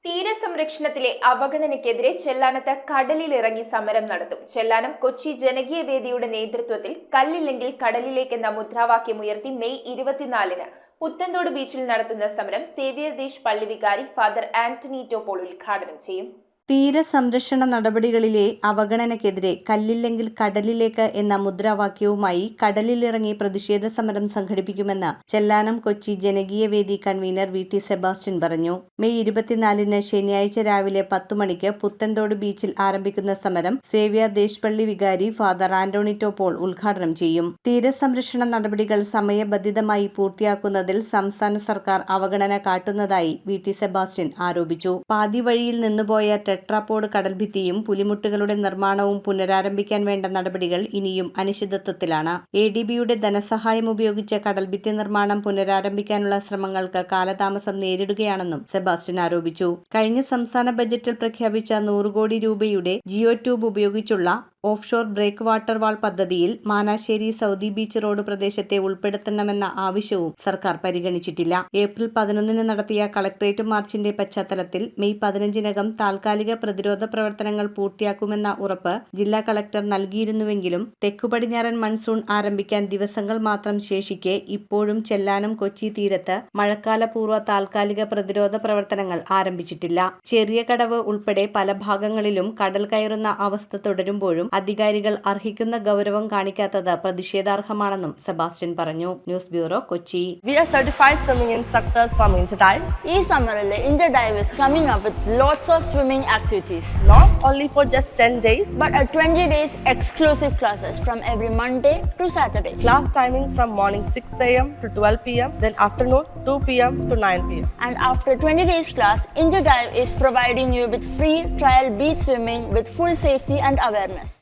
തീരസംരക്ഷണത്തിലെ അവഗണനയ്ക്കെതിരെ ചെല്ലാനത്ത് കടലിലിറങ്ങി സമരം നടത്തും. ചെല്ലാനം കൊച്ചി ജനകീയ വേദിയുടെ നേതൃത്വത്തിൽ കല്ലില്ലെങ്കിൽ കടലിലേക്ക് എന്ന മുദ്രാവാക്യമുയർത്തി മെയ് 24-ന് പുത്തൻതോട് ബീച്ചിൽ നടത്തുന്ന സമരം സേവ്യർ ദേശ് പള്ളി വികാരി ഫാദർ ആന്റണി ടോപ്പോൾ ഉദ്ഘാടനം ചെയ്യും. തീരസംരക്ഷണ നടപടികളിലെ അവഗണനയ്ക്കെതിരെ കല്ലില്ലെങ്കിൽ കടലിലേക്ക് എന്ന മുദ്രാവാക്യവുമായി കടലിലിറങ്ങി പ്രതിഷേധ സമരം സംഘടിപ്പിക്കുമെന്ന് ചെല്ലാനം കൊച്ചി ജനകീയ വേദി കൺവീനർ വി.ടി. സെബാസ്റ്റ്യൻ പറഞ്ഞു. മെയ് 24-ന് ശനിയാഴ്ച രാവിലെ 10 മണിക്ക് പുത്തൻതോട് ബീച്ചിൽ ആരംഭിക്കുന്ന സമരം സേവ്യർ ദേശ് പള്ളി വികാരി ഫാദർ ആന്റണി ടോപ്പോൾ ഉദ്ഘാടനം ചെയ്യും. തീരസംരക്ഷണ നടപടികൾ സമയബന്ധിതമായി പൂർത്തിയാക്കുന്നതിൽ സംസ്ഥാന സർക്കാർ അവഗണന കാട്ടുന്നതായി വി.ടി. സെബാസ്റ്റ്യൻ ആരോപിച്ചു. പാതി വഴിയിൽ നിന്നുപോയ ടെട്രാപോഡ് കടൽഭിത്തിയും പുലിമുട്ടുകളുടെ നിർമ്മാണവും പുനരാരംഭിക്കാൻ വേണ്ട നടപടികൾ ഇനിയും അനിശ്ചിതത്വത്തിലാണ്. ADBയുടെ ധനസഹായം ഉപയോഗിച്ച് കടൽഭിത്തി നിർമ്മാണം പുനരാരംഭിക്കാനുള്ള ശ്രമങ്ങൾക്ക് കാലതാമസം നേരിടുകയാണെന്നും സെബാസ്റ്റ്യൻ ആരോപിച്ചു. കഴിഞ്ഞ സംസ്ഥാന ബജറ്റിൽ പ്രഖ്യാപിച്ച 100 കോടി രൂപയുടെ ജിയോ ട്യൂബ് ഉപയോഗിച്ചുള്ള ഓഫ്ഷോർ ബ്രേക്ക് വാട്ടർ വാൾ പദ്ധതിയിൽ മാനാശ്ശേരി സൗദി ബീച്ച് റോഡ് പ്രദേശത്തെ ഉൾപ്പെടുത്തണമെന്ന ആവശ്യവും സർക്കാർ പരിഗണിച്ചിട്ടില്ല. ഏപ്രിൽ 11-ന് നടത്തിയ കളക്ടറേറ്റ് മാർച്ചിന്റെ പശ്ചാത്തലത്തിൽ മെയ് 15-നകം താൽക്കാലിക പ്രതിരോധ പ്രവർത്തനങ്ങൾ പൂർത്തിയാക്കുമെന്ന ഉറപ്പ് ജില്ലാ കളക്ടർ നൽകിയിരുന്നുവെങ്കിലും തെക്കുപടിഞ്ഞാറൻ മൺസൂൺ ആരംഭിക്കാൻ ദിവസങ്ങൾ മാത്രം ശേഷിക്കെ ഇപ്പോഴും ചെല്ലാനം കൊച്ചി തീരത്ത് മഴക്കാലപൂർവ്വ താൽക്കാലിക പ്രതിരോധ പ്രവർത്തനങ്ങൾ ആരംഭിച്ചിട്ടില്ല. ചെറിയ കടവ് ഉൾപ്പെടെ പല ഭാഗങ്ങളിലും കടൽ കയറുന്ന അവസ്ഥ തുടരുമ്പോഴും അധികാരികൾ അർഹിക്കുന്ന ഗൗരവം കാണിക്കാത്തത് പ്രതിഷേധാർഹമാണെന്നും സെബാസ്റ്റ്യൻ പറഞ്ഞു. News bureau, Kochi. We are certified swimming instructors from Interdive. ഈ സമ്മറിൽ Interdive is coming up with lots of swimming activities. Not only for just 10 days, but 20 days exclusive classes from every Monday to Saturday. Class timings from morning 6 a.m. to 12 p.m., then afternoon 2 p.m. to 9 p.m. And after 20 days class, Interdive is providing you with free trial beach swimming with full safety and awareness.